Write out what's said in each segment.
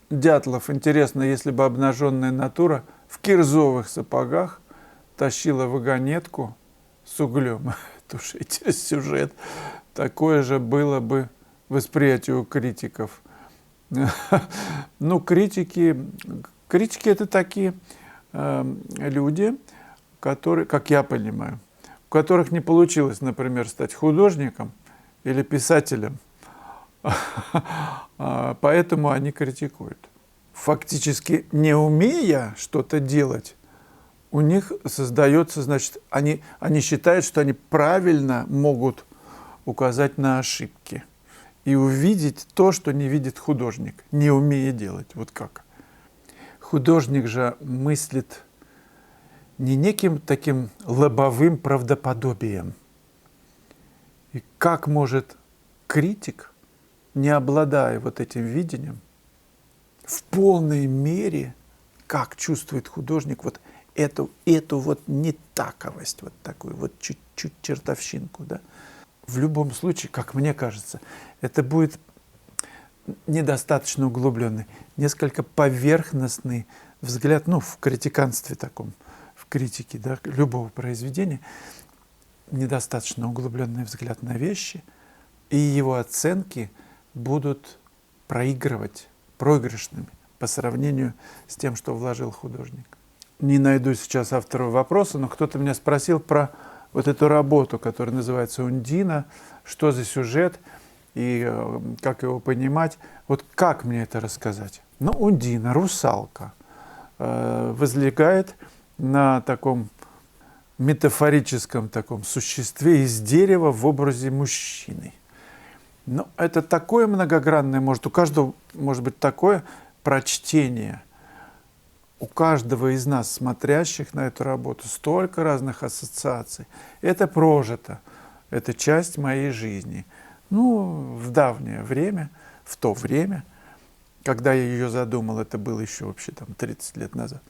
Дятлов, интересно, если бы обнаженная натура в кирзовых сапогах тащила вагонетку с углем. Тушите сюжет. Такое же было бы восприятие у критиков. Ну, критики это такие люди, которые, как я понимаю, у которых не получилось, например, стать художником или писателем, поэтому они критикуют. Фактически, не умея что-то делать, у них создается, значит, они считают, что они правильно могут указать на ошибки и увидеть то, что не видит художник, не умея делать. Вот как. Художник же мыслит не неким таким лобовым правдоподобием. И как может критик, не обладая вот этим видением, в полной мере, как чувствует художник, вот эту вот нетаковость, вот такую вот чуть-чуть чертовщинку, да? В любом случае, как мне кажется, это будет недостаточно углубленный, несколько поверхностный взгляд, ну, в критиканстве таком, в критике, да, любого произведения, недостаточно углубленный взгляд на вещи, и его оценки будут проигрышными по сравнению с тем, что вложил художник. Не найду сейчас автора вопроса, но кто-то меня спросил про вот эту работу, которая называется «Ундина», что за сюжет и как его понимать. Вот как мне это рассказать? Ну, Ундина, русалка, возлегает на таком метафорическом таком существе из дерева в образе мужчины. Но это такое многогранное, у каждого может быть такое прочтение. У каждого из нас, смотрящих на эту работу, столько разных ассоциаций. Это прожито, это часть моей жизни. Ну, в давнее время, в то время, когда я ее задумал, это было еще вообще там 30 лет назад.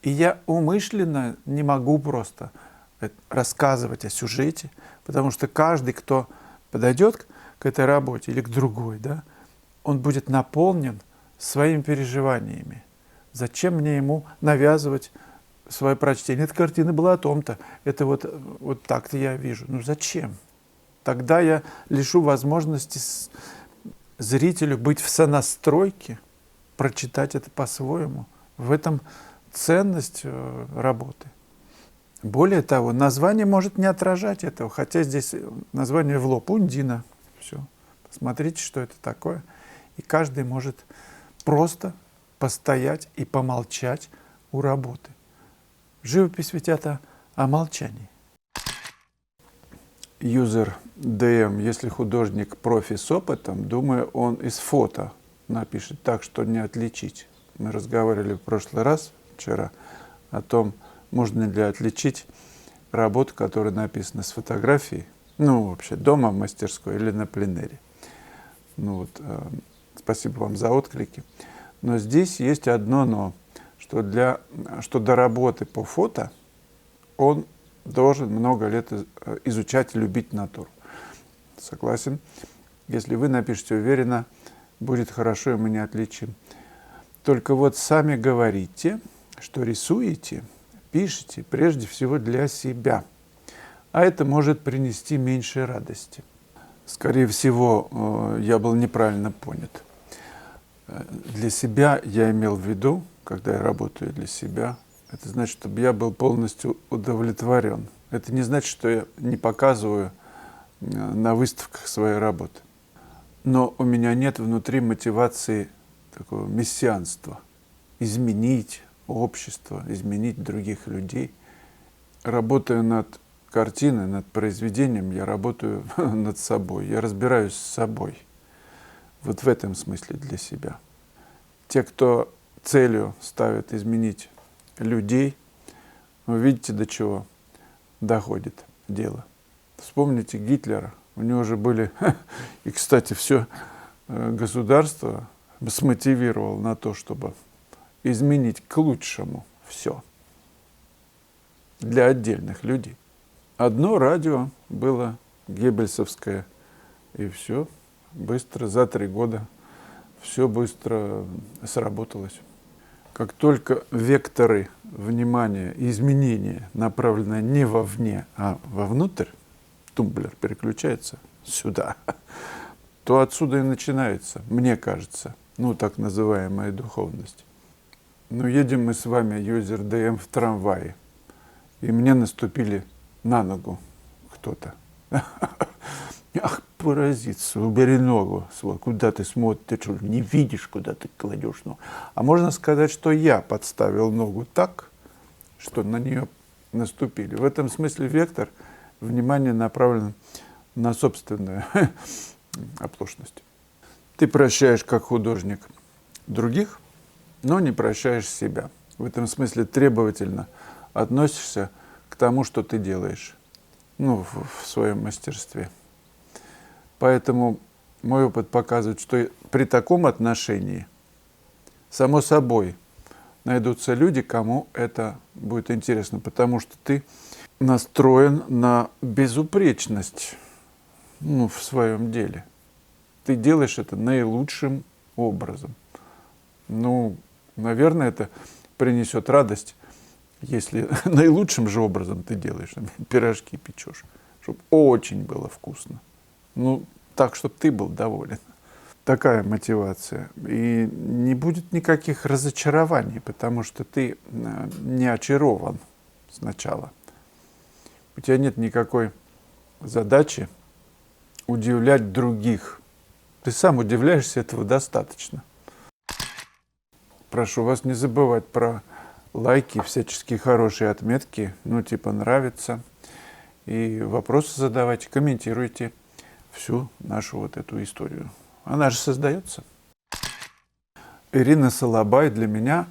И я умышленно не могу просто рассказывать о сюжете, потому что каждый, кто подойдет к этой работе или к другой, да, он будет наполнен своими переживаниями. Зачем мне ему навязывать свое прочтение? Эта картина была о том-то, это вот так-то я вижу. Ну зачем? Тогда я лишу возможности зрителю быть в сонастройке, прочитать это по-своему. В этом ценность работы. Более того, название может не отражать этого, хотя здесь название в лоб «Ундина». Все. Посмотрите, что это такое. И каждый может просто постоять и помолчать у работы. Живопись ведь это о молчании. Юзер ДМ, если художник профи с опытом, думаю, он из фото напишет так, что не отличить. Мы разговаривали в прошлый раз, вчера, о том, можно ли отличить работу, которая написана с фотографией, ну, вообще, дома в мастерской или на пленэре. Ну, вот, спасибо вам за отклики. Но здесь есть одно «но», что до работы по фото он должен много лет изучать и любить натуру. Согласен. Если вы напишете уверенно, будет хорошо, и мы не отличим. Только вот сами говорите, что рисуете, пишете прежде всего для себя. А это может принести меньше радости. Скорее всего, я был неправильно понят. Для себя я имел в виду, когда я работаю для себя, это значит, чтобы я был полностью удовлетворен. Это не значит, что я не показываю на выставках своей работы. Но у меня нет внутри мотивации такого мессианства. Изменить общество, изменить других людей. Работая над картиной, над произведением, я работаю над собой. Я разбираюсь с собой. Вот в этом смысле для себя. Те, кто целью ставит изменить людей, вы видите, до чего доходит дело. Вспомните Гитлера. У него же были... И, кстати, все государство смотивировало на то, чтобы изменить к лучшему все. Для отдельных людей. Одно радио было геббельсовское, и все. Быстро, за 3 года все быстро сработалось. Как только векторы внимания и изменения направлены не вовне, а вовнутрь, тумблер переключается сюда, то отсюда и начинается, мне кажется, так называемая духовность. Едем мы с вами, юзер ДМ, в трамвае, и мне наступили на ногу кто-то. Ах, паразит, убери ногу свой, куда ты смотришь, ты что, не видишь, куда ты кладешь ногу? А можно сказать, что я подставил ногу так, что на нее наступили. В этом смысле вектор внимания направлен на собственную оплошность. Ты прощаешь как художник других, но не прощаешь себя. В этом смысле требовательно относишься к тому, что ты делаешь, в своем мастерстве. Поэтому мой опыт показывает, что при таком отношении, само собой, найдутся люди, кому это будет интересно, потому что ты настроен на безупречность в своем деле. Ты делаешь это наилучшим образом. Наверное, это принесет радость, если наилучшим же образом ты делаешь, пирожки печешь, чтобы очень было вкусно. Так, чтобы ты был доволен. Такая мотивация. И не будет никаких разочарований, потому что ты не очарован сначала. У тебя нет никакой задачи удивлять других. Ты сам удивляешься, этого достаточно. Прошу вас не забывать про лайки, всяческие хорошие отметки, нравится. И вопросы задавайте, комментируйте всю нашу эту историю. Она же создается. Ирина Солобай для меня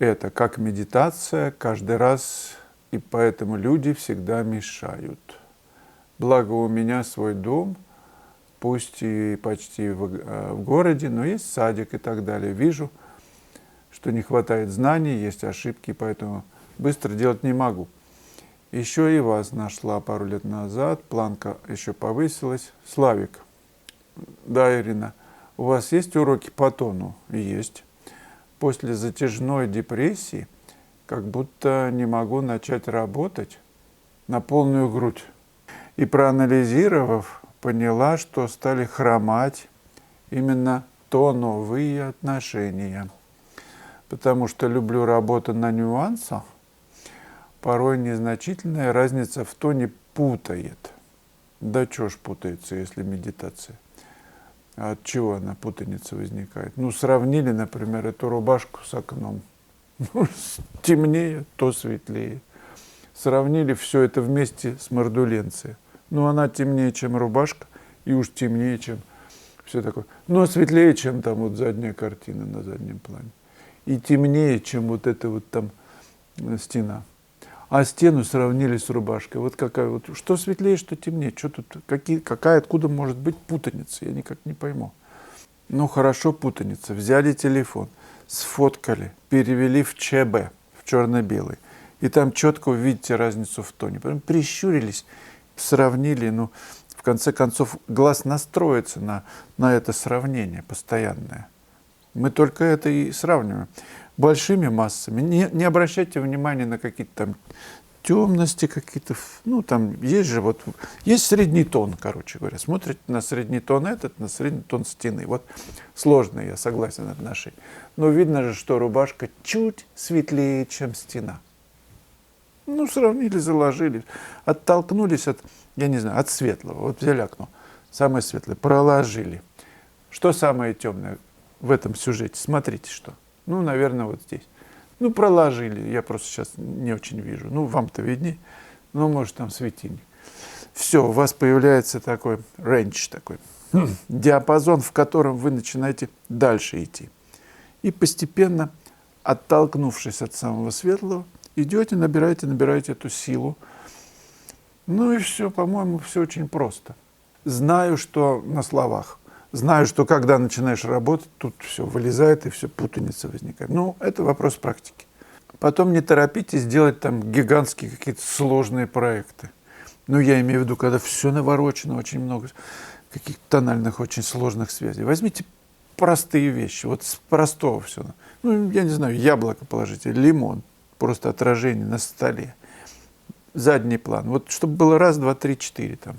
это как медитация каждый раз, и поэтому люди всегда мешают. Благо у меня свой дом, пусть и почти в городе, но есть садик и так далее. Вижу, что не хватает знаний, есть ошибки, поэтому быстро делать не могу. Еще и вас нашла пару лет назад, планка еще повысилась. Славик. Да, Ирина, у вас есть уроки по тону? Есть. После затяжной депрессии как будто не могу начать работать на полную грудь. И проанализировав, поняла, что стали хромать именно тоновые отношения. Потому что люблю работу на нюансах, порой незначительная разница в тоне путает. Да чё ж путается, если медитация? А от чего она путаница возникает? Сравнили, например, эту рубашку с окном. Темнее, то светлее. Сравнили все это вместе с мордуленцией. Она темнее, чем рубашка, и уж темнее, чем все такое. А светлее, чем там задняя картина на заднем плане. И темнее, чем эта там стена. А стену сравнили с рубашкой. Какая что светлее, что темнее. Что тут, откуда может быть путаница? Я никак не пойму. Хорошо, путаница. Взяли телефон, сфоткали, перевели в ЧБ, в черно-белый. И там четко увидите разницу в тоне. Потом прищурились, сравнили. В конце концов, глаз настроится на это сравнение постоянное. Мы только это и сравниваем. Большими массами. Не обращайте внимания на какие-то там темности, какие-то, есть же есть средний тон, короче говоря. Смотрите на средний тон на средний тон стены. Сложно, я согласен, отношения. Но видно же, что рубашка чуть светлее, чем стена. Сравнили, заложили, оттолкнулись от светлого. Взяли окно, самое светлое, проложили. Что самое темное в этом сюжете? Смотрите, что. Наверное, здесь. Проложили. Я просто сейчас не очень вижу. Вам-то виднее. Может, там светильник. Все, у вас появляется такой рейндж, такой диапазон, в котором вы начинаете дальше идти. И постепенно, оттолкнувшись от самого светлого, идете, набираете эту силу. И все, по-моему, все очень просто. Знаю, что на словах. Знаю, что когда начинаешь работать, тут все вылезает и все путаница возникает. Это вопрос практики. Потом не торопитесь делать там гигантские какие-то сложные проекты. Я имею в виду, когда все наворочено, очень много каких-то тональных, очень сложных связей. Возьмите простые вещи, вот с простого все. Ну, я не знаю, яблоко положите, лимон, просто отражение на столе. Задний план. Вот чтобы было раз, два, три, четыре там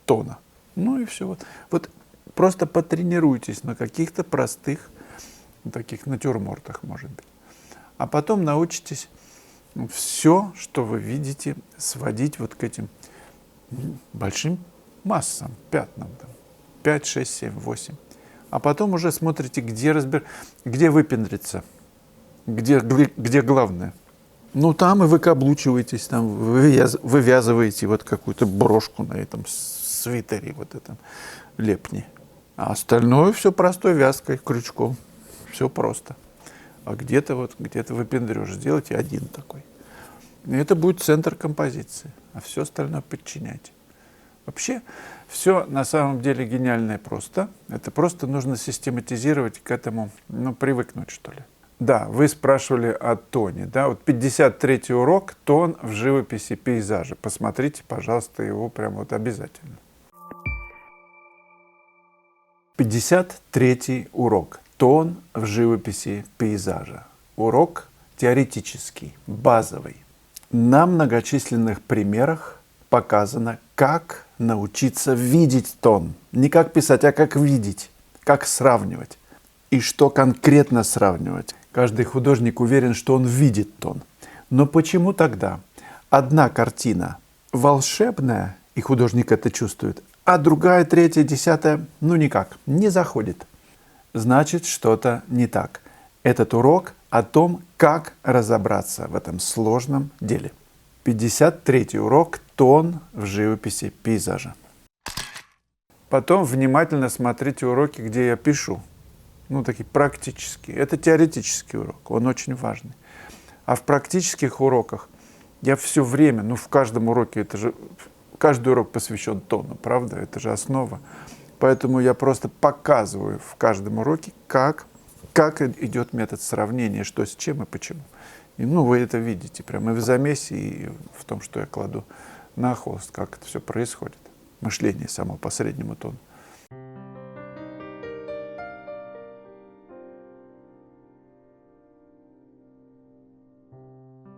тона. Ну и все. Вот просто потренируйтесь на каких-то простых таких натюрмортах, может быть. А потом научитесь все, что вы видите, сводить вот к этим большим массам, пятнам. Там, 5, 6, 7, 8. А потом уже смотрите, где выпендриться, где главное. Ну, там и выкаблучиваетесь, там вывязываете вот какую-то брошку на этом свитере, вот этом лепне. А остальное все простой вязкой, крючком. Все просто. А где-то выпендрешь, сделайте один такой. И это будет центр композиции, а все остальное подчиняйте. Вообще, все на самом деле гениально и просто. Это просто нужно систематизировать к этому, привыкнуть, что ли. Да, вы спрашивали о тоне. Да? Вот 53-й урок «Тон в живописи пейзажа». Посмотрите, пожалуйста, его прям вот обязательно. 53-й урок «Тон в живописи пейзажа». Урок теоретический, базовый. На многочисленных примерах показано, как научиться видеть тон. Не как писать, а как видеть, как сравнивать. И что конкретно сравнивать. Каждый художник уверен, что он видит тон. Но почему тогда одна картина волшебная, и художник это чувствует, а другая, третья, десятая, никак, не заходит? Значит, что-то не так. Этот урок о том, как разобраться в этом сложном деле. 53-й урок «Тон в живописи пейзажа». Потом внимательно смотрите уроки, где я пишу. Такие практические. Это теоретический урок, он очень важный. А в практических уроках я все время, в каждом уроке, каждый урок посвящен тону, правда? Это же основа. Поэтому я просто показываю в каждом уроке, как идет метод сравнения, что с чем и почему. И, вы это видите прямо и в замесе, и в том, что я кладу на холст, как это все происходит. Мышление само по среднему тону.